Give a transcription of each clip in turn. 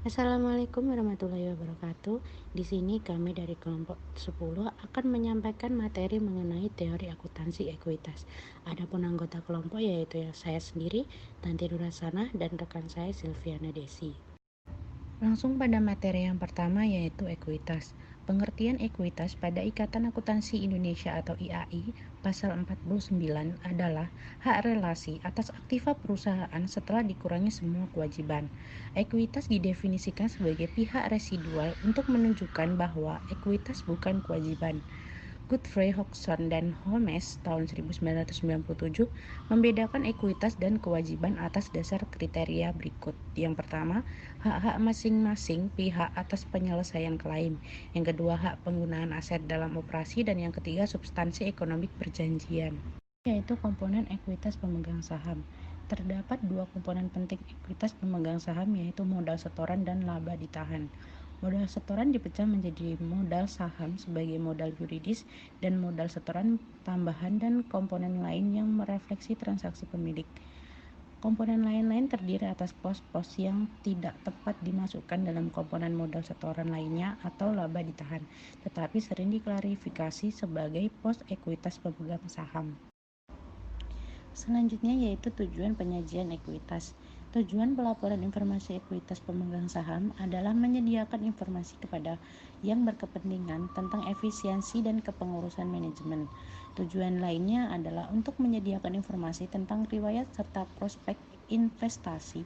Assalamualaikum warahmatullahi wabarakatuh. Di sini kami dari kelompok 10 akan menyampaikan materi mengenai teori akuntansi ekuitas. Adapun anggota kelompok yaitu saya sendiri, Tanti Durasana, dan rekan saya Silviana Desi. Langsung pada materi yang pertama yaitu ekuitas. Pengertian ekuitas pada Ikatan Akuntansi Indonesia atau IAI pasal 49 adalah hak relasi atas aktiva perusahaan setelah dikurangi semua kewajiban. Ekuitas didefinisikan sebagai pihak residual untuk menunjukkan bahwa ekuitas bukan kewajiban. Godfrey Hodgson dan Holmes tahun 1997 membedakan ekuitas dan kewajiban atas dasar kriteria berikut. Yang pertama, hak-hak masing-masing pihak atas penyelesaian klaim. Yang kedua, hak penggunaan aset dalam operasi. Dan yang ketiga, substansi ekonomi perjanjian, yaitu komponen ekuitas pemegang saham. Terdapat dua komponen penting ekuitas pemegang saham, yaitu modal setoran dan laba ditahan. Modal setoran dipecah menjadi modal saham sebagai modal yuridis dan modal setoran tambahan dan komponen lain yang merefleksi transaksi pemilik. Komponen lain-lain terdiri atas pos-pos yang tidak tepat dimasukkan dalam komponen modal setoran lainnya atau laba ditahan, tetapi sering diklarifikasi sebagai pos ekuitas pemegang saham. Selanjutnya yaitu tujuan penyajian ekuitas. Tujuan pelaporan informasi ekuitas pemegang saham adalah menyediakan informasi kepada yang berkepentingan tentang efisiensi dan kepengurusan manajemen. Tujuan lainnya adalah untuk menyediakan informasi tentang riwayat serta prospek investasi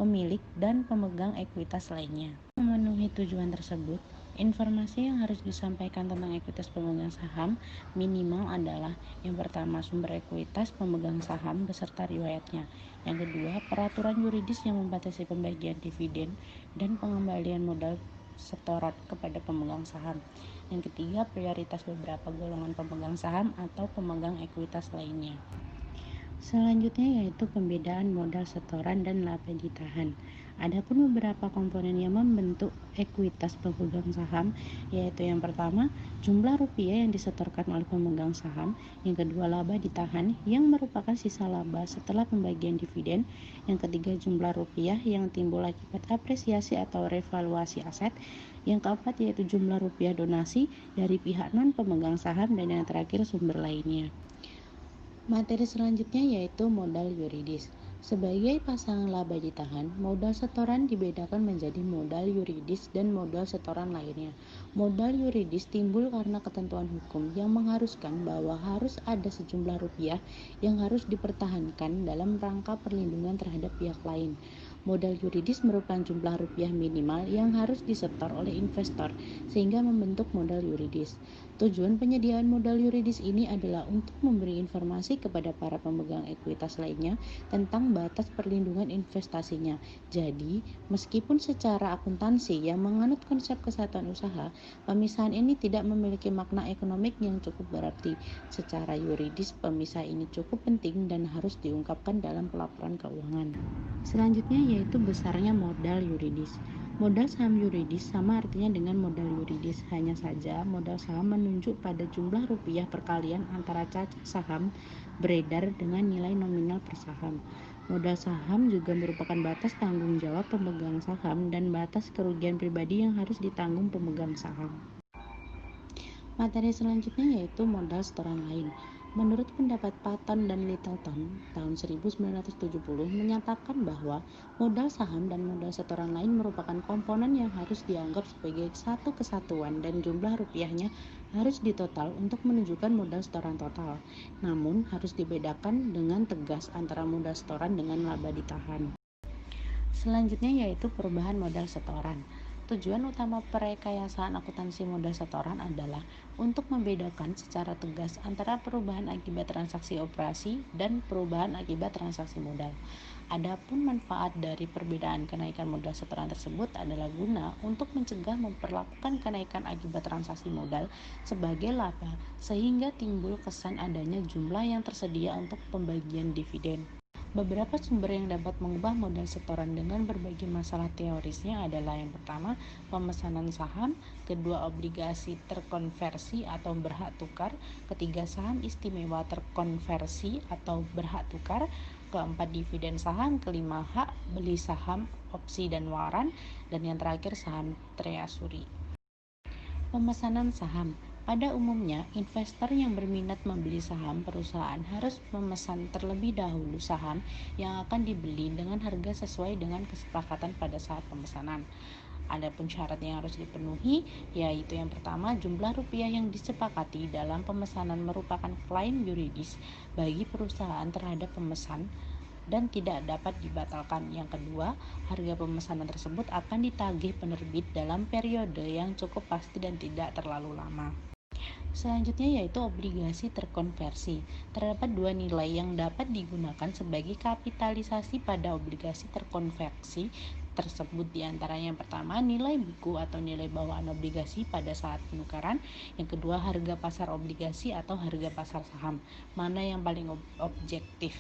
pemilik dan pemegang ekuitas lainnya. Memenuhi tujuan tersebut, informasi yang harus disampaikan tentang ekuitas pemegang saham minimal adalah yang pertama, sumber ekuitas pemegang saham beserta riwayatnya. Yang kedua, peraturan yuridis yang membatasi pembagian dividen dan pengembalian modal setoran kepada pemegang saham. Yang ketiga, prioritas beberapa golongan pemegang saham atau pemegang ekuitas lainnya. Selanjutnya yaitu pembedaan modal setoran dan laba ditahan. Adapun beberapa komponen yang membentuk ekuitas pemegang saham, yaitu yang pertama, jumlah rupiah yang disetorkan oleh pemegang saham. Yang kedua, laba ditahan yang merupakan sisa laba setelah pembagian dividen. Yang ketiga, jumlah rupiah yang timbul akibat apresiasi atau revaluasi aset. Yang keempat yaitu jumlah rupiah donasi dari pihak non pemegang saham. Dan yang terakhir, sumber lainnya. Materi selanjutnya yaitu modal yuridis. Sebagai pasangan laba ditahan, modal setoran dibedakan menjadi modal yuridis dan modal setoran lainnya. Modal yuridis timbul karena ketentuan hukum yang mengharuskan bahwa harus ada sejumlah rupiah yang harus dipertahankan dalam rangka perlindungan terhadap pihak lain. Modal yuridis merupakan jumlah rupiah minimal yang harus disetor oleh investor sehingga membentuk modal yuridis. Tujuan penyediaan modal yuridis ini adalah untuk memberi informasi kepada para pemegang ekuitas lainnya tentang batas perlindungan investasinya. Jadi, meskipun secara akuntansi yang menganut konsep kesatuan usaha, pemisahan ini tidak memiliki makna ekonomik yang cukup berarti. Secara yuridis, pemisah ini cukup penting dan harus diungkapkan dalam pelaporan keuangan. Selanjutnya yaitu besarnya modal yuridis. Modal saham yuridis sama artinya dengan modal yuridis, hanya saja modal saham menunjuk pada jumlah rupiah perkalian antara cacat saham beredar dengan nilai nominal per saham. Modal saham juga merupakan batas tanggung jawab pemegang saham dan batas kerugian pribadi yang harus ditanggung pemegang saham. Materi selanjutnya yaitu modal setoran lain. Menurut pendapat Patton dan Littleton tahun 1970 menyatakan bahwa modal saham dan modal setoran lain merupakan komponen yang harus dianggap sebagai satu kesatuan dan jumlah rupiahnya harus ditotal untuk menunjukkan modal setoran total. Namun harus dibedakan dengan tegas antara modal setoran dengan laba ditahan. Selanjutnya yaitu perubahan modal setoran. Tujuan utama perekayasaan akuntansi modal setoran adalah untuk membedakan secara tegas antara perubahan akibat transaksi operasi dan perubahan akibat transaksi modal. Adapun manfaat dari perbedaan kenaikan modal setoran tersebut adalah guna untuk mencegah memperlakukan kenaikan akibat transaksi modal sebagai laba sehingga timbul kesan adanya jumlah yang tersedia untuk pembagian dividen. Beberapa sumber yang dapat mengubah modal setoran dengan berbagai masalah teorisnya adalah yang pertama, pemesanan saham, kedua, obligasi terkonversi atau berhak tukar, ketiga, saham istimewa terkonversi atau berhak tukar, keempat dividen saham, kelima hak beli saham, opsi dan waran, dan yang terakhir saham treasury. Pemesanan saham. Pada umumnya, investor yang berminat membeli saham perusahaan harus memesan terlebih dahulu saham yang akan dibeli dengan harga sesuai dengan kesepakatan pada saat pemesanan. Adapun syarat yang harus dipenuhi, yaitu yang pertama, jumlah rupiah yang disepakati dalam pemesanan merupakan klaim yuridis bagi perusahaan terhadap pemesan dan tidak dapat dibatalkan. Yang kedua, harga pemesanan tersebut akan ditagih penerbit dalam periode yang cukup pasti dan tidak terlalu lama. Selanjutnya yaitu obligasi terkonversi. Terdapat dua nilai yang dapat digunakan sebagai kapitalisasi pada obligasi terkonversi tersebut, diantaranya yang pertama nilai buku atau nilai bawaan obligasi pada saat penukaran, yang kedua harga pasar obligasi atau harga pasar saham. Mana yang paling objektif?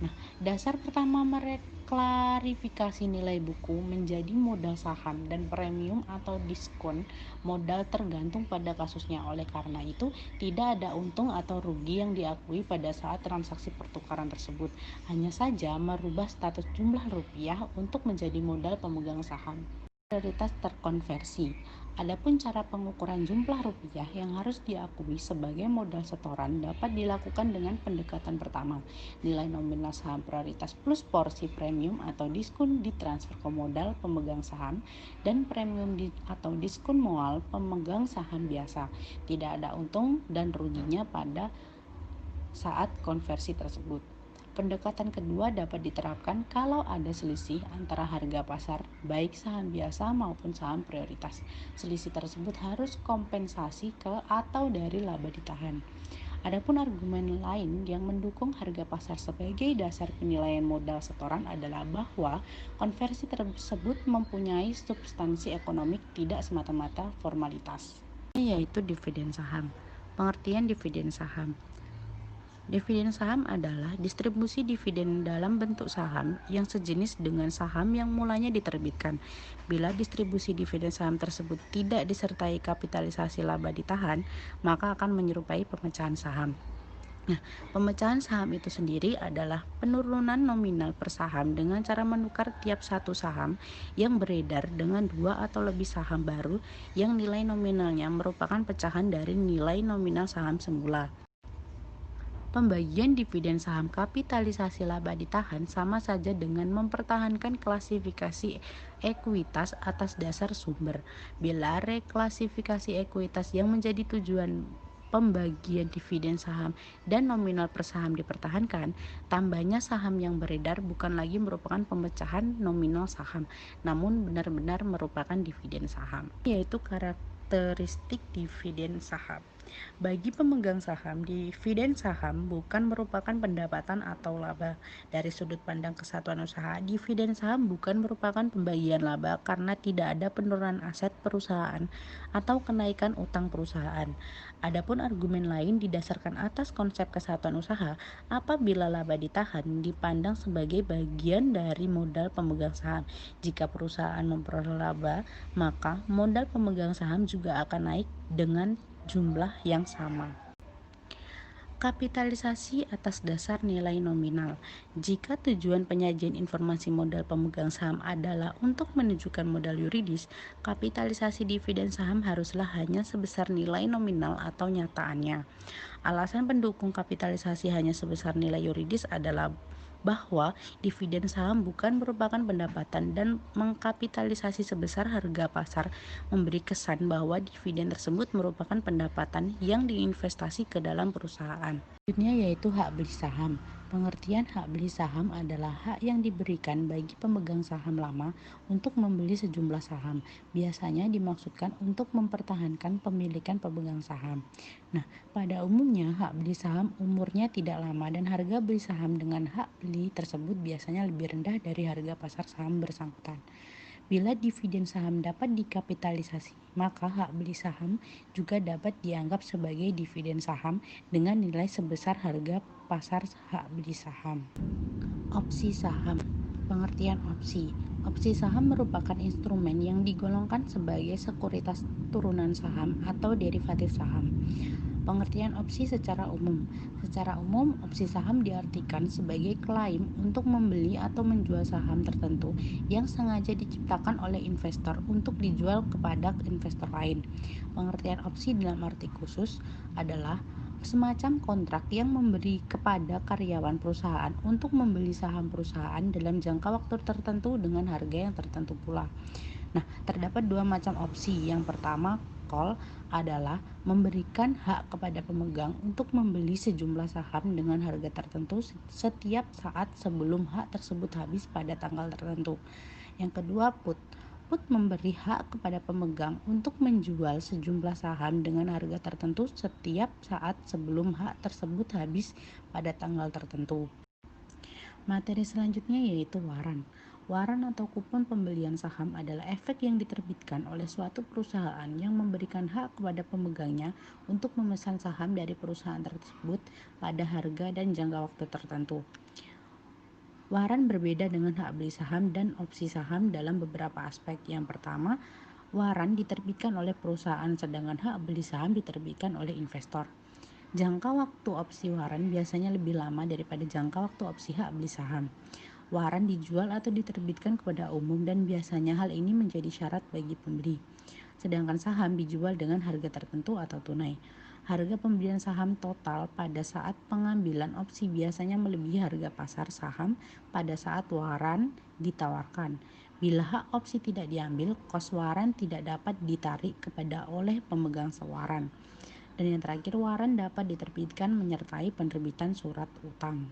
Nah, dasar pertama mereklarifikasi nilai buku menjadi modal saham dan premium atau diskon modal tergantung pada kasusnya. Oleh karena itu, tidak ada untung atau rugi yang diakui pada saat transaksi pertukaran tersebut. Hanya saja merubah status jumlah rupiah untuk menjadi modal pemegang saham. Prioritas terkonversi. Adapun cara pengukuran jumlah rupiah yang harus diakui sebagai modal setoran dapat dilakukan dengan pendekatan pertama, nilai nominal saham prioritas plus porsi premium atau diskon ditransfer ke modal pemegang saham, dan premium atau diskon mual pemegang saham biasa. Tidak ada untung dan ruginya pada saat konversi tersebut. Pendekatan kedua dapat diterapkan kalau ada selisih antara harga pasar baik saham biasa maupun saham prioritas. Selisih tersebut harus kompensasi ke atau dari laba ditahan. Adapun argumen lain yang mendukung harga pasar sebagai dasar penilaian modal setoran adalah bahwa konversi tersebut mempunyai substansi ekonomik, tidak semata-mata formalitas, yaitu dividen saham. Pengertian dividen saham. Dividen saham adalah distribusi dividen dalam bentuk saham yang sejenis dengan saham yang mulanya diterbitkan. Bila distribusi dividen saham tersebut tidak disertai kapitalisasi laba ditahan, maka akan menyerupai pemecahan saham. Nah, pemecahan saham itu sendiri adalah penurunan nominal per saham dengan cara menukar tiap satu saham yang beredar dengan dua atau lebih saham baru yang nilai nominalnya merupakan pecahan dari nilai nominal saham semula. Pembagian dividen saham kapitalisasi laba ditahan sama saja dengan mempertahankan klasifikasi ekuitas atas dasar sumber. Bila reklasifikasi ekuitas yang menjadi tujuan pembagian dividen saham dan nominal per saham dipertahankan, tambahnya saham yang beredar bukan lagi merupakan pemecahan nominal saham, namun benar-benar merupakan dividen saham, yaitu karakteristik dividen saham. Bagi pemegang saham, dividen saham bukan merupakan pendapatan atau laba. Dari sudut pandang kesatuan usaha, dividen saham bukan merupakan pembagian laba karena tidak ada penurunan aset perusahaan atau kenaikan utang perusahaan. Adapun argumen lain didasarkan atas konsep kesatuan usaha, apabila laba ditahan dipandang sebagai bagian dari modal pemegang saham. Jika perusahaan memperoleh laba, maka modal pemegang saham juga akan naik dengan jumlah yang sama. Kapitalisasi atas dasar nilai nominal. Jika tujuan penyajian informasi modal pemegang saham adalah untuk menunjukkan modal yuridis, kapitalisasi dividen saham haruslah hanya sebesar nilai nominal atau nyataannya. Alasan pendukung kapitalisasi hanya sebesar nilai yuridis adalah bahwa dividen saham bukan merupakan pendapatan dan mengkapitalisasi sebesar harga pasar memberi kesan bahwa dividen tersebut merupakan pendapatan yang diinvestasi ke dalam perusahaan. Selanjutnya yaitu hak beli saham. Pengertian hak beli saham adalah hak yang diberikan bagi pemegang saham lama untuk membeli sejumlah saham. Biasanya dimaksudkan untuk mempertahankan pemilikan pemegang saham. Nah, pada umumnya hak beli saham umurnya tidak lama dan harga beli saham dengan hak beli tersebut biasanya lebih rendah dari harga pasar saham bersangkutan. Bila dividen saham dapat dikapitalisasi, maka hak beli saham juga dapat dianggap sebagai dividen saham dengan nilai sebesar harga pasar hak beli saham. Opsi saham. Pengertian opsi. Opsi saham merupakan instrumen yang digolongkan sebagai sekuritas turunan saham atau derivatif saham. Pengertian opsi secara umum. Secara umum, opsi saham diartikan sebagai klaim untuk membeli atau menjual saham tertentu yang sengaja diciptakan oleh investor untuk dijual kepada investor lain. Pengertian opsi dalam arti khusus adalah semacam kontrak yang memberi kepada karyawan perusahaan untuk membeli saham perusahaan dalam jangka waktu tertentu dengan harga yang tertentu pula. Nah, terdapat dua macam opsi. Yang pertama, call adalah memberikan hak kepada pemegang untuk membeli sejumlah saham dengan harga tertentu setiap saat sebelum hak tersebut habis pada tanggal tertentu. Yang kedua, put. Put memberi hak kepada pemegang untuk menjual sejumlah saham dengan harga tertentu setiap saat sebelum hak tersebut habis pada tanggal tertentu. Materi selanjutnya yaitu waran. Waran atau kupon pembelian saham adalah efek yang diterbitkan oleh suatu perusahaan yang memberikan hak kepada pemegangnya untuk memesan saham dari perusahaan tersebut pada harga dan jangka waktu tertentu. Waran berbeda dengan hak beli saham dan opsi saham dalam beberapa aspek. Yang pertama, waran diterbitkan oleh perusahaan sedangkan hak beli saham diterbitkan oleh investor. Jangka waktu opsi waran biasanya lebih lama daripada jangka waktu opsi hak beli saham. Waran dijual atau diterbitkan kepada umum dan biasanya hal ini menjadi syarat bagi pembeli. Sedangkan saham dijual dengan harga tertentu atau tunai. Harga pembelian saham total pada saat pengambilan opsi biasanya melebihi harga pasar saham pada saat waran ditawarkan. Bila hak opsi tidak diambil, kos waran tidak dapat ditarik kepada oleh pemegang sewaran. Dan yang terakhir, waran dapat diterbitkan menyertai penerbitan surat utang.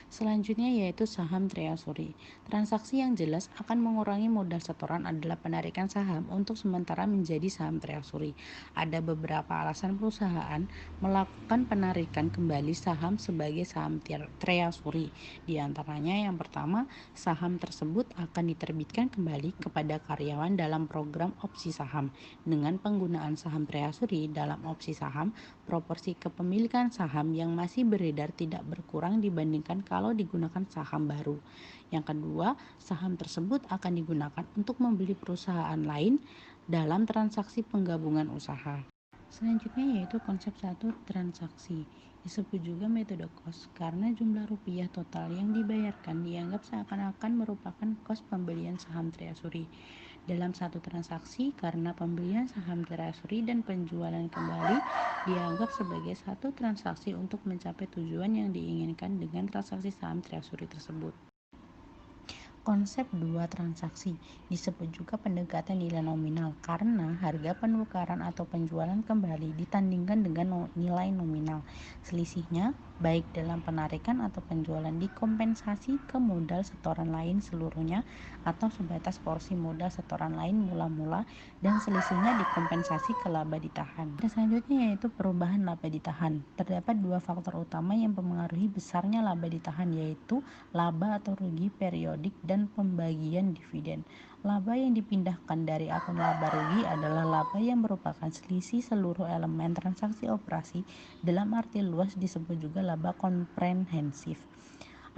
Selanjutnya yaitu saham treasury. Transaksi yang jelas akan mengurangi modal setoran adalah penarikan saham untuk sementara menjadi saham treasury. Ada beberapa alasan perusahaan melakukan penarikan kembali saham sebagai saham treasury. Di antaranya yang pertama, saham tersebut akan diterbitkan kembali kepada karyawan dalam program opsi saham. Dengan penggunaan saham treasury dalam opsi saham, proporsi kepemilikan saham yang masih beredar tidak berkurang dibandingkan kalau digunakan saham baru. Yang kedua, saham tersebut akan digunakan untuk membeli perusahaan lain dalam transaksi penggabungan usaha. Selanjutnya yaitu konsep satu transaksi. Disebut juga metode kos karena jumlah rupiah total yang dibayarkan dianggap seakan-akan merupakan kos pembelian saham treasury. Dalam satu transaksi, karena pembelian saham treasury dan penjualan kembali dianggap sebagai satu transaksi untuk mencapai tujuan yang diinginkan dengan transaksi saham treasury tersebut. Konsep dua transaksi disebut juga pendekatan nilai nominal karena harga penukaran atau penjualan kembali ditandingkan dengan nilai nominal. Selisihnya baik dalam penarikan atau penjualan dikompensasi ke modal setoran lain seluruhnya atau sebatas porsi modal setoran lain mula-mula dan selisihnya dikompensasi ke laba ditahan. Dan selanjutnya yaitu perubahan laba ditahan. Terdapat dua faktor utama yang mempengaruhi besarnya laba ditahan yaitu laba atau rugi periodik dan pembagian dividen. Laba yang dipindahkan dari akun laba rugi adalah laba yang merupakan selisih seluruh elemen transaksi operasi, dalam arti luas disebut juga laba komprehensif.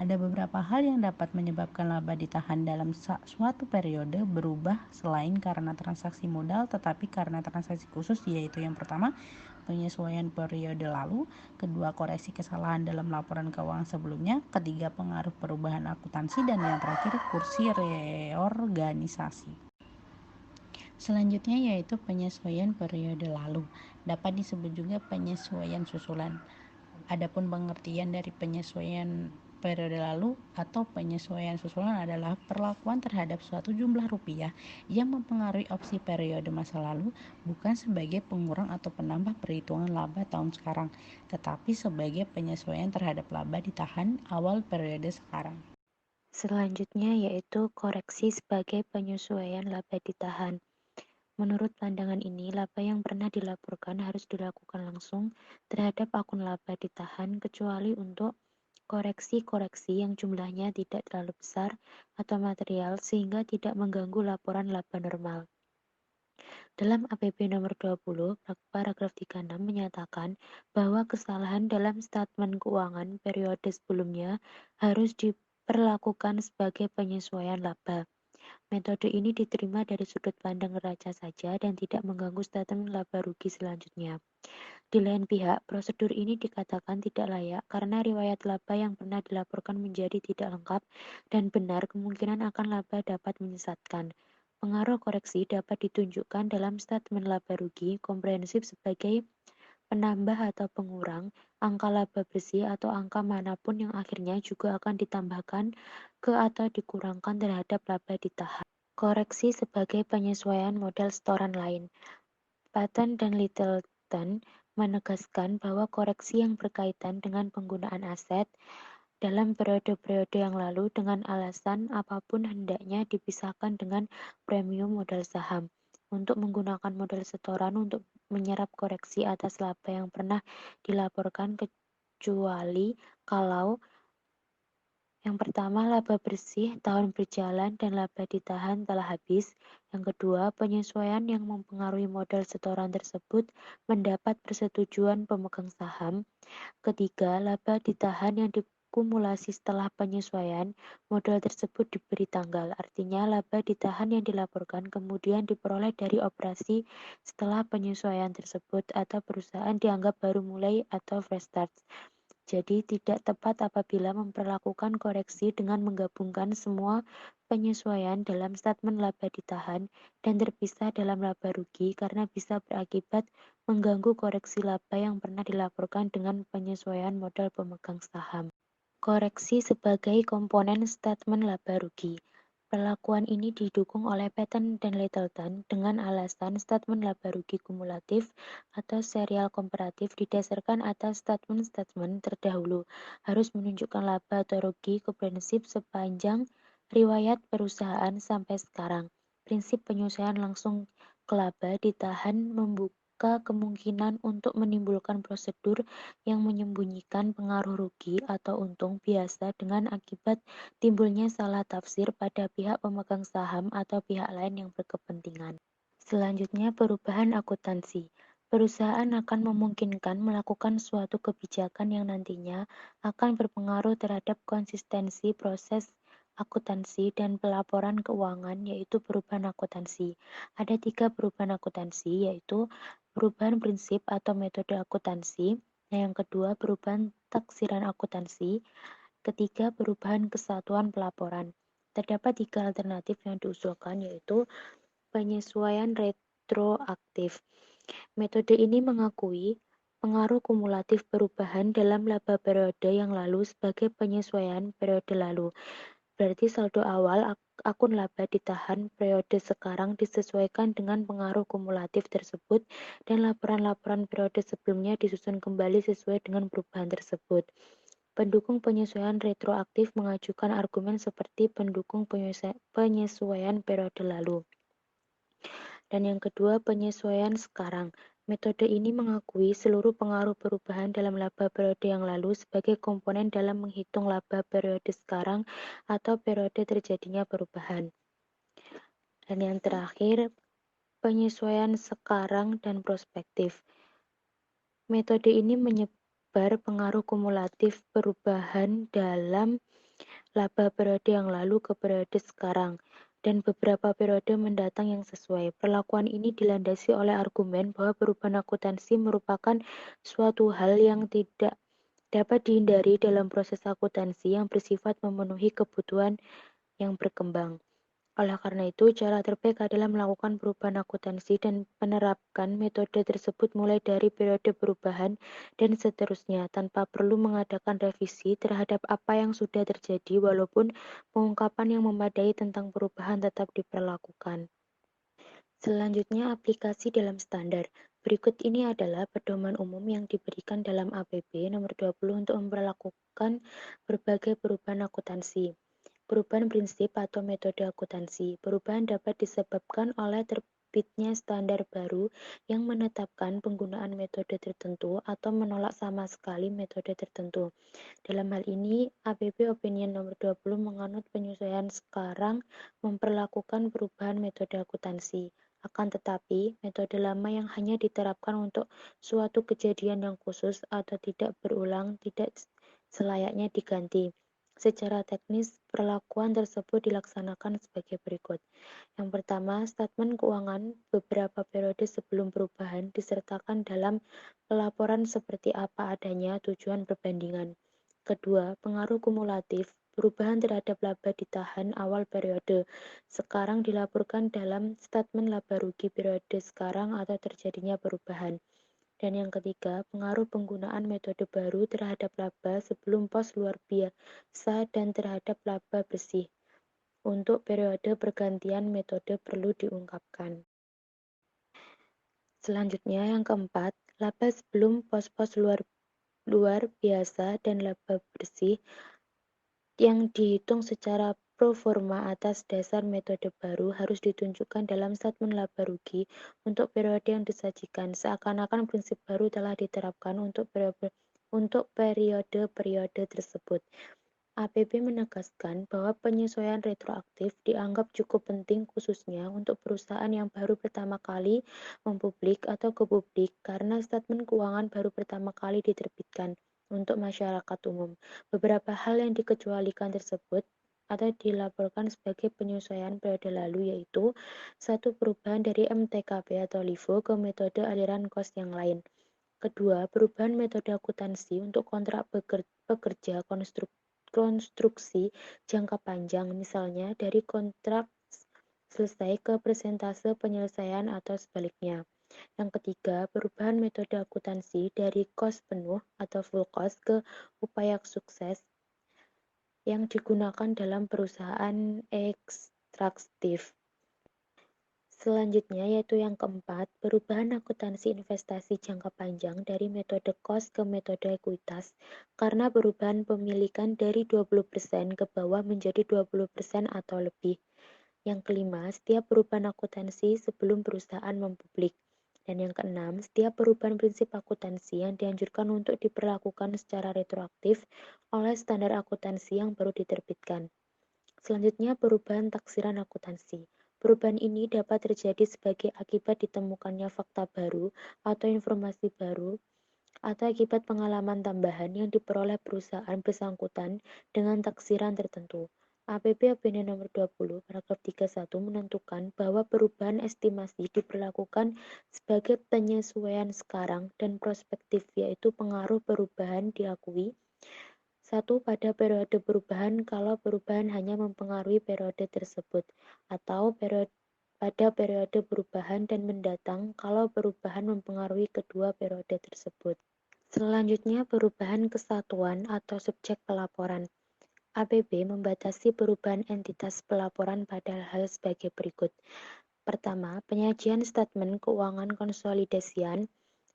Ada beberapa hal yang dapat menyebabkan laba ditahan dalam suatu periode berubah selain karena transaksi modal tetapi karena transaksi khusus, yaitu yang pertama, penyesuaian periode lalu, kedua, koreksi kesalahan dalam laporan keuangan sebelumnya, ketiga, pengaruh perubahan akuntansi, dan yang terakhir, kursi reorganisasi. Selanjutnya yaitu penyesuaian periode lalu. Dapat disebut juga penyesuaian susulan. Adapun pengertian dari penyesuaian periode lalu atau penyesuaian susulan adalah perlakuan terhadap suatu jumlah rupiah yang mempengaruhi opsi periode masa lalu bukan sebagai pengurang atau penambah perhitungan laba tahun sekarang, tetapi sebagai penyesuaian terhadap laba ditahan awal periode sekarang. Selanjutnya yaitu koreksi sebagai penyesuaian laba ditahan. Menurut pandangan ini, laba yang pernah dilaporkan harus dilakukan langsung terhadap akun laba ditahan kecuali untuk koreksi-koreksi yang jumlahnya tidak terlalu besar atau material sehingga tidak mengganggu laporan laba normal. Dalam APB nomor 20, paragraf 36 menyatakan bahwa kesalahan dalam statement keuangan periode sebelumnya harus diperlakukan sebagai penyesuaian laba. Metode ini diterima dari sudut pandang neraca saja dan tidak mengganggu statement laba rugi selanjutnya. Di lain pihak, prosedur ini dikatakan tidak layak karena riwayat laba yang pernah dilaporkan menjadi tidak lengkap dan benar kemungkinan akan laba dapat menyesatkan. Pengaruh koreksi dapat ditunjukkan dalam statement laba rugi komprehensif sebagai penambah atau pengurang, angka laba bersih atau angka manapun yang akhirnya juga akan ditambahkan ke atau dikurangkan terhadap laba ditahan. Koreksi sebagai penyesuaian model setoran lain. Patton dan Littleton menegaskan bahwa koreksi yang berkaitan dengan penggunaan aset dalam periode-periode yang lalu dengan alasan apapun hendaknya dipisahkan dengan premium modal saham. Untuk menggunakan model setoran untuk menyerap koreksi atas laba yang pernah dilaporkan kecuali kalau yang pertama, laba bersih tahun berjalan dan laba ditahan telah habis. Yang kedua, penyesuaian yang mempengaruhi modal setoran tersebut mendapat persetujuan pemegang saham. Ketiga, laba ditahan yang dikumulasi setelah penyesuaian modal tersebut diberi tanggal. Artinya, laba ditahan yang dilaporkan kemudian diperoleh dari operasi setelah penyesuaian tersebut atau perusahaan dianggap baru mulai atau fresh start. Jadi tidak tepat apabila memperlakukan koreksi dengan menggabungkan semua penyesuaian dalam statement laba ditahan dan terpisah dalam laba rugi karena bisa berakibat mengganggu koreksi laba yang pernah dilaporkan dengan penyesuaian modal pemegang saham. Koreksi sebagai komponen statement laba rugi. Perlakuan ini didukung oleh Patton dan Littleton dengan alasan statement laba rugi kumulatif atau serial komparatif didasarkan atas statement-statement terdahulu harus menunjukkan laba atau rugi komprehensif sepanjang riwayat perusahaan sampai sekarang. Prinsip penyesuaian langsung ke laba ditahan membuka kemungkinan untuk menimbulkan prosedur yang menyembunyikan pengaruh rugi atau untung biasa dengan akibat timbulnya salah tafsir pada pihak pemegang saham atau pihak lain yang berkepentingan. Selanjutnya, perubahan akuntansi. Perusahaan akan memungkinkan melakukan suatu kebijakan yang nantinya akan berpengaruh terhadap konsistensi proses akuntansi dan pelaporan keuangan, yaitu perubahan akuntansi. Ada 3 perubahan akuntansi, yaitu perubahan prinsip atau metode akuntansi, yang kedua perubahan taksiran akuntansi, ketiga perubahan kesatuan pelaporan. Terdapat 3 alternatif yang diusulkan, yaitu penyesuaian retroaktif. Metode ini mengakui pengaruh kumulatif perubahan dalam laba periode yang lalu sebagai penyesuaian periode lalu. Berarti saldo awal akun laba ditahan periode sekarang disesuaikan dengan pengaruh kumulatif tersebut dan laporan-laporan periode sebelumnya disusun kembali sesuai dengan perubahan tersebut. Pendukung penyesuaian retroaktif mengajukan argumen seperti pendukung penyesuaian periode lalu. Dan yang kedua, penyesuaian sekarang. Metode ini mengakui seluruh pengaruh perubahan dalam laba periode yang lalu sebagai komponen dalam menghitung laba periode sekarang atau periode terjadinya perubahan. Dan yang terakhir, penyesuaian sekarang dan prospektif. Metode ini menyebar pengaruh kumulatif perubahan dalam laba periode yang lalu ke periode sekarang dan beberapa periode mendatang yang sesuai. Perlakuan ini dilandasi oleh argumen bahwa perubahan akuntansi merupakan suatu hal yang tidak dapat dihindari dalam proses akuntansi yang bersifat memenuhi kebutuhan yang berkembang. Oleh karena itu, cara terbaik adalah melakukan perubahan akuntansi dan menerapkan metode tersebut mulai dari periode perubahan dan seterusnya tanpa perlu mengadakan revisi terhadap apa yang sudah terjadi walaupun pengungkapan yang memadai tentang perubahan tetap diperlakukan. Selanjutnya, aplikasi dalam standar. Berikut ini adalah pedoman umum yang diberikan dalam APB nomor 20 untuk memperlakukan berbagai perubahan akuntansi. Perubahan prinsip atau metode akuntansi. Perubahan dapat disebabkan oleh terbitnya standar baru yang menetapkan penggunaan metode tertentu atau menolak sama sekali metode tertentu. Dalam hal ini, APB Opinion nomor 20 menganut penyesuaian sekarang memperlakukan perubahan metode akuntansi. Akan tetapi, metode lama yang hanya diterapkan untuk suatu kejadian yang khusus atau tidak berulang tidak selayaknya diganti. Secara teknis, perlakuan tersebut dilaksanakan sebagai berikut. Yang pertama, statement keuangan beberapa periode sebelum perubahan disertakan dalam pelaporan seperti apa adanya tujuan perbandingan. Kedua, pengaruh kumulatif. Perubahan terhadap laba ditahan awal periode. Sekarang dilaporkan dalam statement laba rugi periode sekarang atau terjadinya perubahan. Dan yang ketiga, pengaruh penggunaan metode baru terhadap laba sebelum pos luar biasa dan terhadap laba bersih. Untuk periode pergantian metode perlu diungkapkan. Selanjutnya yang keempat, laba sebelum pos-pos luar biasa dan laba bersih yang dihitung secara pro forma atas dasar metode baru harus ditunjukkan dalam statement laba rugi untuk periode yang disajikan, seakan-akan prinsip baru telah diterapkan untuk periode-periode tersebut. APB menegaskan bahwa penyesuaian retroaktif dianggap cukup penting khususnya untuk perusahaan yang baru pertama kali mempublik atau ke publik karena statement keuangan baru pertama kali diterbitkan untuk masyarakat umum. Beberapa hal yang dikecualikan tersebut atau dilaporkan sebagai penyesuaian periode lalu yaitu satu perubahan dari MTKP atau LIFO ke metode aliran kos yang lain. Kedua, perubahan metode akuntansi untuk kontrak pekerja konstruksi jangka panjang, misalnya dari kontrak selesai ke persentase penyelesaian atau sebaliknya. Yang ketiga, perubahan metode akuntansi dari kos penuh atau full cost ke upaya sukses yang digunakan dalam perusahaan ekstraktif. Selanjutnya yaitu yang keempat, perubahan akuntansi investasi jangka panjang dari metode cost ke metode ekuitas karena perubahan pemilikan dari 20% ke bawah menjadi 20% atau lebih. Yang kelima, setiap perubahan akuntansi sebelum perusahaan mempublik. Dan yang keenam, setiap perubahan prinsip akuntansi yang dianjurkan untuk diperlakukan secara retroaktif oleh standar akuntansi yang baru diterbitkan. Selanjutnya, perubahan taksiran akuntansi. Perubahan ini dapat terjadi sebagai akibat ditemukannya fakta baru atau informasi baru atau akibat pengalaman tambahan yang diperoleh perusahaan bersangkutan dengan taksiran tertentu. APB Opini Nomor 20, Paragraf 31 menentukan bahwa perubahan estimasi diperlakukan sebagai penyesuaian sekarang dan prospektif, yaitu pengaruh perubahan diakui satu pada periode perubahan kalau perubahan hanya mempengaruhi periode tersebut, atau pada periode perubahan dan mendatang kalau perubahan mempengaruhi kedua periode tersebut. Selanjutnya, perubahan kesatuan atau subjek pelaporan. APB membatasi perubahan entitas pelaporan pada hal sebagai berikut. Pertama, penyajian statement keuangan konsolidasian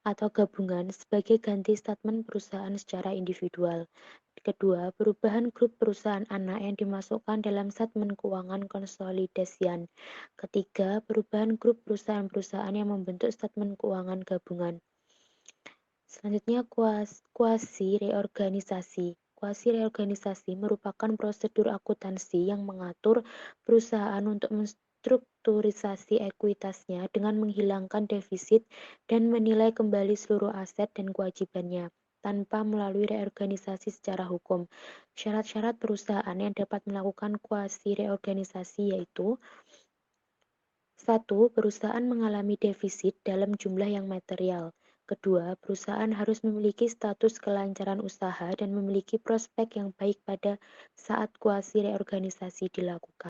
atau gabungan sebagai ganti statement perusahaan secara individual. Kedua, perubahan grup perusahaan anak yang dimasukkan dalam statement keuangan konsolidasian. Ketiga, perubahan grup perusahaan-perusahaan yang membentuk statement keuangan gabungan. Selanjutnya, kuasi reorganisasi. Kuasi reorganisasi merupakan prosedur akuntansi yang mengatur perusahaan untuk menstrukturisasi ekuitasnya dengan menghilangkan defisit dan menilai kembali seluruh aset dan kewajibannya tanpa melalui reorganisasi secara hukum. Syarat-syarat perusahaan yang dapat melakukan kuasi reorganisasi yaitu: 1. Perusahaan mengalami defisit dalam jumlah yang material. Kedua, perusahaan harus memiliki status kelancaran usaha dan memiliki prospek yang baik pada saat kuasi reorganisasi dilakukan.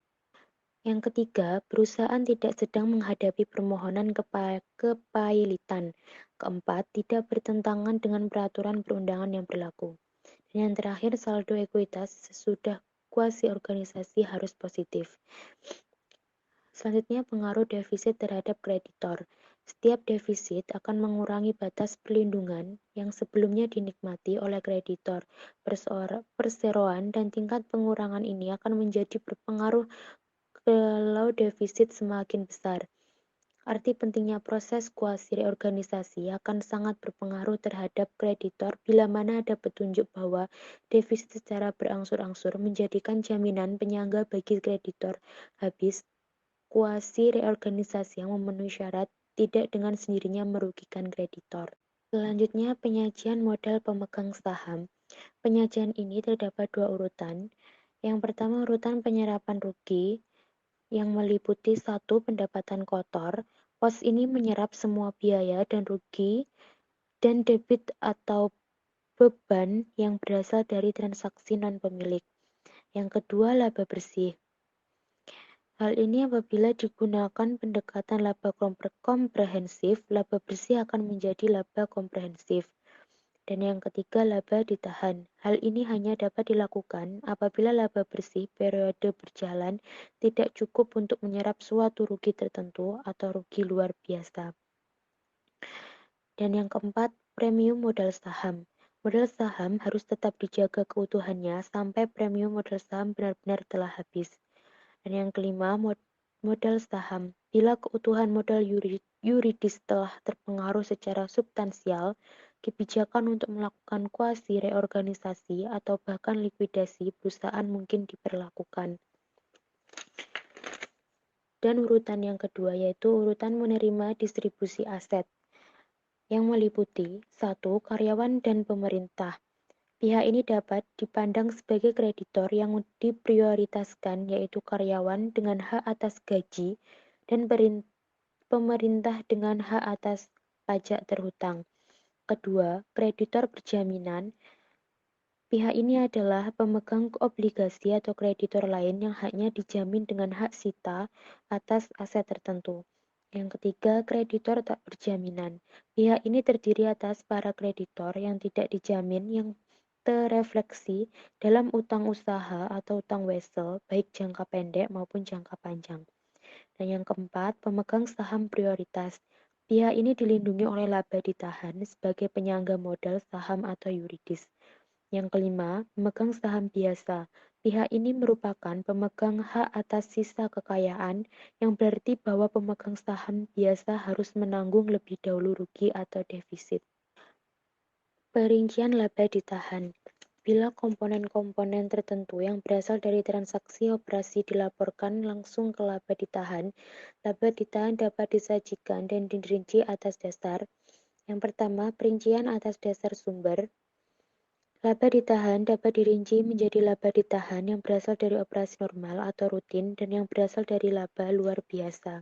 Yang ketiga, perusahaan tidak sedang menghadapi permohonan kepailitan. Keempat, tidak bertentangan dengan peraturan perundangan yang berlaku. Dan yang terakhir, saldo ekuitas sesudah kuasi organisasi harus positif. Selanjutnya, pengaruh defisit terhadap kreditor. Setiap defisit akan mengurangi batas perlindungan yang sebelumnya dinikmati oleh kreditor. Perseroan dan tingkat pengurangan ini akan menjadi berpengaruh kalau defisit semakin besar. Arti pentingnya proses kuasi reorganisasi akan sangat berpengaruh terhadap kreditor bila mana ada petunjuk bahwa defisit secara berangsur-angsur menjadikan jaminan penyangga bagi kreditor habis. Kuasi reorganisasi yang memenuhi syarat tidak dengan sendirinya merugikan kreditor. Selanjutnya, penyajian modal pemegang saham. Penyajian ini terdapat dua urutan. Yang pertama, urutan penyerapan rugi yang meliputi 1. Pendapatan kotor. Pos ini menyerap semua biaya dan rugi dan debit atau beban yang berasal dari transaksi non-pemilik. Yang kedua, laba bersih. Hal ini apabila digunakan pendekatan laba komprehensif, laba bersih akan menjadi laba komprehensif. Dan yang ketiga, laba ditahan. Hal ini hanya dapat dilakukan apabila laba bersih periode berjalan tidak cukup untuk menyerap suatu rugi tertentu atau rugi luar biasa. Dan yang keempat, premium modal saham. Modal saham harus tetap dijaga keutuhannya sampai premium modal saham benar-benar telah habis. Dan yang kelima, modal saham. Bila keutuhan modal yuridis telah terpengaruh secara substansial, kebijakan untuk melakukan kuasi reorganisasi atau bahkan likuidasi perusahaan mungkin diperlakukan. Dan urutan yang kedua yaitu urutan menerima distribusi aset yang meliputi 1. Karyawan dan pemerintah. Pihak ini dapat dipandang sebagai kreditor yang diprioritaskan yaitu karyawan dengan hak atas gaji dan pemerintah dengan hak atas pajak terhutang. Kedua, kreditor berjaminan. Pihak ini adalah pemegang obligasi atau kreditor lain yang haknya dijamin dengan hak sita atas aset tertentu. Yang ketiga, kreditor tak berjaminan. Pihak ini terdiri atas para kreditor yang tidak dijamin yang terefleksi dalam utang usaha atau utang wesel, baik jangka pendek maupun jangka panjang. Dan yang keempat, pemegang saham prioritas. Pihak ini dilindungi oleh laba ditahan sebagai penyangga modal saham atau yuridis. Yang kelima, pemegang saham biasa. Pihak ini merupakan pemegang hak atas sisa kekayaan, yang berarti bahwa pemegang saham biasa harus menanggung lebih dahulu rugi atau defisit. Perincian laba ditahan. Bila komponen-komponen tertentu yang berasal dari transaksi operasi dilaporkan langsung ke laba ditahan dapat disajikan dan dirinci atas dasar. Yang pertama, perincian atas dasar sumber. Laba ditahan dapat dirinci menjadi laba ditahan yang berasal dari operasi normal atau rutin dan yang berasal dari laba luar biasa.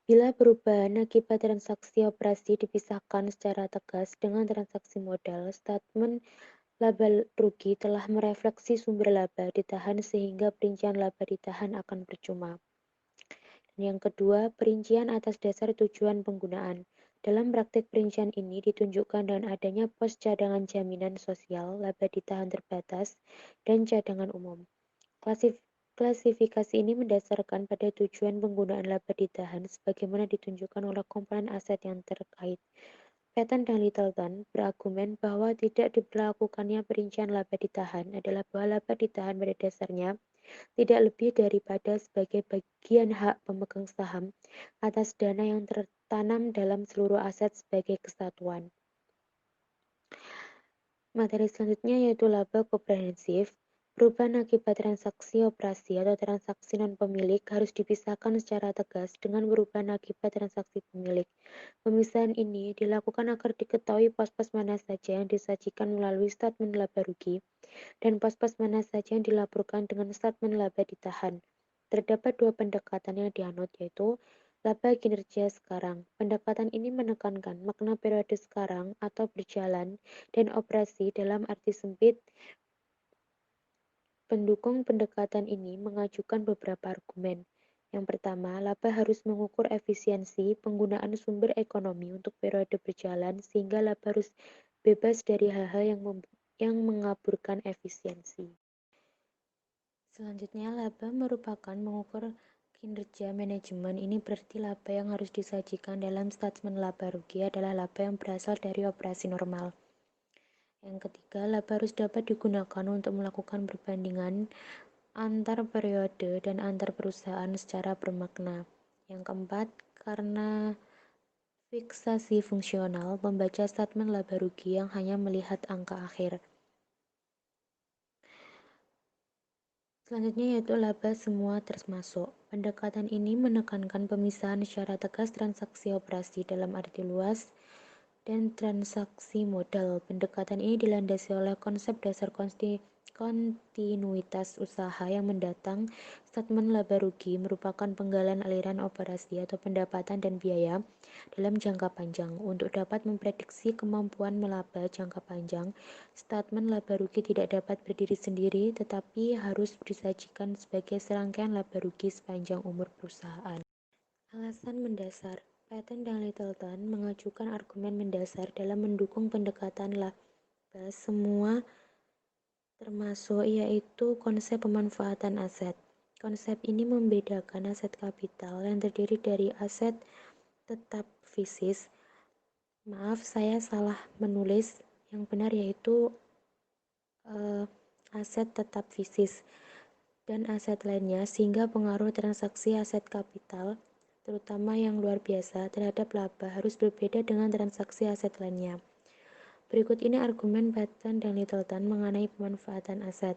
Bila perubahan akibat transaksi operasi dipisahkan secara tegas dengan transaksi modal, statement laba rugi telah merefleksi sumber laba ditahan sehingga perincian laba ditahan akan percuma. Dan yang kedua, perincian atas dasar tujuan penggunaan. Dalam praktik perincian ini ditunjukkan dengan adanya pos cadangan jaminan sosial, laba ditahan terbatas, dan cadangan umum. Klasifikasi ini mendasarkan pada tujuan penggunaan laba ditahan sebagaimana ditunjukkan oleh komponen aset yang terkait. Patton dan Littleton berargumen bahwa tidak diberlakukannya perincian laba ditahan adalah bahwa laba ditahan pada dasarnya tidak lebih daripada sebagai bagian hak pemegang saham atas dana yang tertanam dalam seluruh aset sebagai kesatuan. Materi selanjutnya yaitu laba komprehensif. Perubahan akibat transaksi operasi atau transaksi non-pemilik harus dipisahkan secara tegas dengan perubahan akibat transaksi pemilik. Pemisahan ini dilakukan agar diketahui pos-pos mana saja yang disajikan melalui statement laba rugi dan pos-pos mana saja yang dilaporkan dengan statement laba ditahan. Terdapat dua pendekatan yang dianut yaitu laba kinerja sekarang. Pendekatan ini menekankan makna periode sekarang atau berjalan dan operasi dalam arti sempit. Pendukung pendekatan ini mengajukan beberapa argumen. Yang pertama, laba harus mengukur efisiensi penggunaan sumber ekonomi untuk periode berjalan sehingga laba harus bebas dari hal-hal yang mengaburkan efisiensi. Selanjutnya, laba merupakan mengukur kinerja manajemen. Ini berarti laba yang harus disajikan dalam statement laba rugi adalah laba yang berasal dari operasi normal. Yang ketiga, laba harus dapat digunakan untuk melakukan perbandingan antar periode dan antar perusahaan secara bermakna. Yang keempat, karena fiksasi fungsional, membaca statement laba rugi yang hanya melihat angka akhir. Selanjutnya yaitu laba semua termasuk. Pendekatan ini menekankan pemisahan secara tegas transaksi operasi dalam arti luas dan transaksi modal. Pendekatan ini dilandasi oleh konsep dasar kontinuitas usaha yang mendatang. Statement laba rugi merupakan penggalan aliran operasi atau pendapatan dan biaya dalam jangka panjang. Untuk dapat memprediksi kemampuan melaba jangka panjang, statement laba rugi tidak dapat berdiri sendiri, tetapi harus disajikan sebagai serangkaian laba rugi sepanjang umur perusahaan. Alasan mendasar. Paton dan Littleton mengajukan argumen mendasar dalam mendukung pendekatan laba semua termasuk yaitu konsep pemanfaatan aset. Konsep ini membedakan aset kapital yang terdiri dari aset tetap fisis. Maaf, saya salah menulis. Yang benar yaitu aset tetap fisis dan aset lainnya, sehingga pengaruh transaksi aset kapital, terutama yang luar biasa, terhadap laba harus berbeda dengan transaksi aset lainnya. Berikut ini argumen Paton dan Littleton mengenai pemanfaatan aset.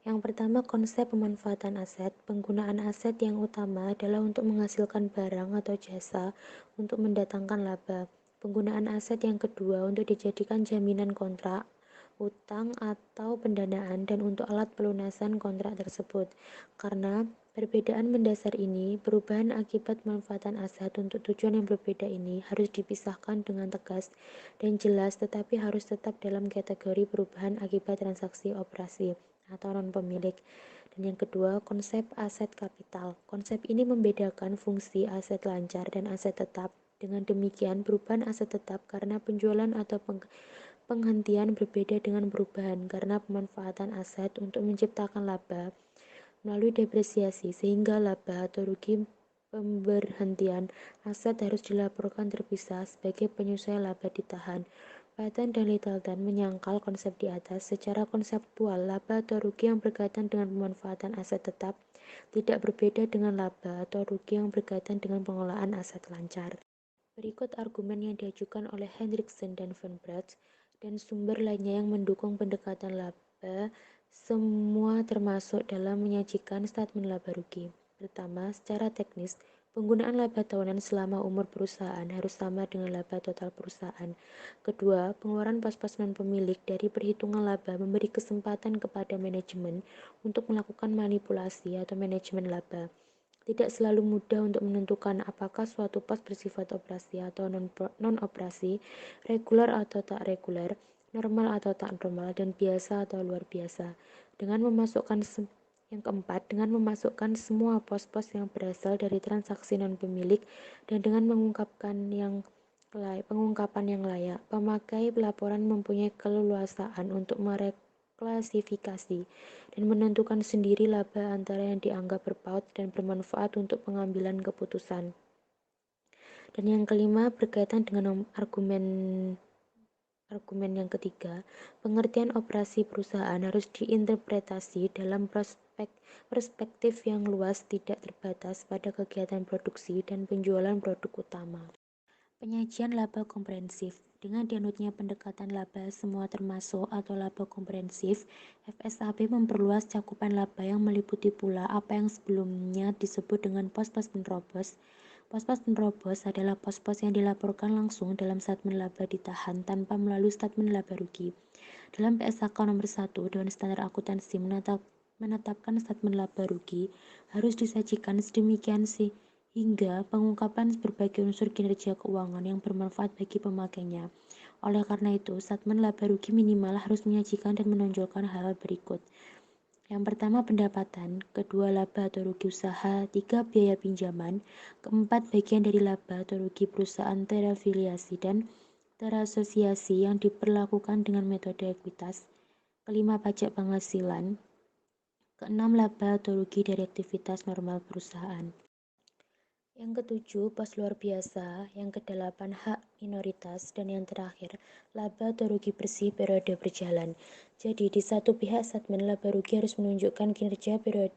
Yang pertama, konsep pemanfaatan aset. Penggunaan aset yang utama adalah untuk menghasilkan barang atau jasa untuk mendatangkan laba. Penggunaan aset yang kedua untuk dijadikan jaminan kontrak, utang, atau pendanaan dan untuk alat pelunasan kontrak tersebut. Karena perbedaan mendasar ini, perubahan akibat pemanfaatan aset untuk tujuan yang berbeda ini harus dipisahkan dengan tegas dan jelas, tetapi harus tetap dalam kategori perubahan akibat transaksi operasi atau non-pemilik. Dan yang kedua, konsep aset kapital. Konsep ini membedakan fungsi aset lancar dan aset tetap. Dengan demikian, perubahan aset tetap karena penjualan atau penghentian berbeda dengan perubahan karena pemanfaatan aset untuk menciptakan laba melalui depresiasi, sehingga laba atau rugi pemberhentian aset harus dilaporkan terpisah sebagai penyesuaian laba ditahan. Paton dan Littleton menyangkal konsep di atas. Secara konseptual, laba atau rugi yang berkaitan dengan pemanfaatan aset tetap tidak berbeda dengan laba atau rugi yang berkaitan dengan pengelolaan aset lancar. Berikut argumen yang diajukan oleh Hendrickson dan Van Braght dan sumber lainnya yang mendukung pendekatan laba semua termasuk dalam menyajikan statement laba rugi. Pertama, secara teknis, penggunaan laba tahunan selama umur perusahaan harus sama dengan laba total perusahaan. Kedua, pengeluaran pos-pos non-pemilik dari perhitungan laba memberi kesempatan kepada manajemen untuk melakukan manipulasi atau manajemen laba. Tidak selalu mudah untuk menentukan apakah suatu pos bersifat operasi atau non-operasi, reguler atau tak reguler, normal atau tak normal, dan biasa atau luar biasa. Yang keempat, dengan memasukkan semua pos-pos yang berasal dari transaksi non-pemilik dan dengan pengungkapan yang layak, pemakai laporan mempunyai keleluasaan untuk mereklasifikasi dan menentukan sendiri laba antara yang dianggap berpaut dan bermanfaat untuk pengambilan keputusan. Dan yang kelima, berkaitan dengan argumen yang ketiga, pengertian operasi perusahaan harus diinterpretasi dalam perspektif yang luas, tidak terbatas pada kegiatan produksi dan penjualan produk utama. Penyajian laba komprehensif. Dengan dianutnya pendekatan laba semua termasuk atau laba komprehensif, FSAP memperluas cakupan laba yang meliputi pula apa yang sebelumnya disebut dengan pos-pos penerobos. Pos-pos penerobos adalah pos-pos yang dilaporkan langsung dalam statement laba ditahan tanpa melalui statement laba rugi. Dalam PSAK nomor 1, Dewan Standar Akuntansi menetapkan statement laba rugi harus disajikan sedemikian hingga pengungkapan berbagai unsur kinerja keuangan yang bermanfaat bagi pemakainya. Oleh karena itu, statement laba rugi minimal harus menyajikan dan menonjolkan hal-hal berikut. Yang pertama, pendapatan. Kedua, laba atau rugi usaha. Tiga, biaya pinjaman. Keempat, bagian dari laba atau rugi perusahaan terafiliasi dan terasosiasi yang diperlakukan dengan metode ekuitas. Kelima, pajak penghasilan. Keenam, laba atau rugi dari aktivitas normal perusahaan. Yang ketujuh, pos luar biasa. Yang kedelapan, hak minoritas. Dan yang terakhir, laba atau rugi bersih periode berjalan. Jadi, di satu pihak statement laba rugi harus menunjukkan kinerja periode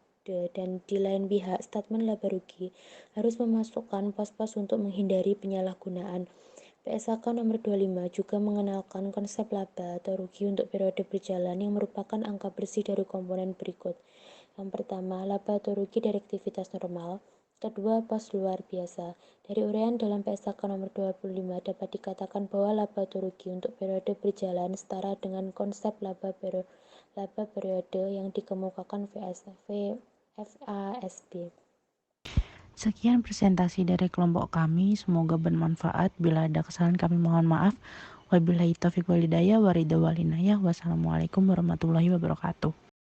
dan di lain pihak statement laba rugi harus memasukkan pos-pos untuk menghindari penyalahgunaan. PSAK nomor 25 juga mengenalkan konsep laba atau rugi untuk periode berjalan yang merupakan angka bersih dari komponen berikut. Yang pertama, laba atau rugi dari aktivitas normal. Kedua, pos luar biasa. Dari uraian dalam PSAK nomor 25 dapat dikatakan bahwa laba atau rugi untuk periode berjalan setara dengan konsep laba laba periode yang dikemukakan FASB. Sekian presentasi dari kelompok kami, semoga bermanfaat. Bila ada kesalahan kami mohon maaf. Wabillahi taufiq walhidayah, waridha walinayah. Wassalamualaikum warahmatullahi wabarakatuh.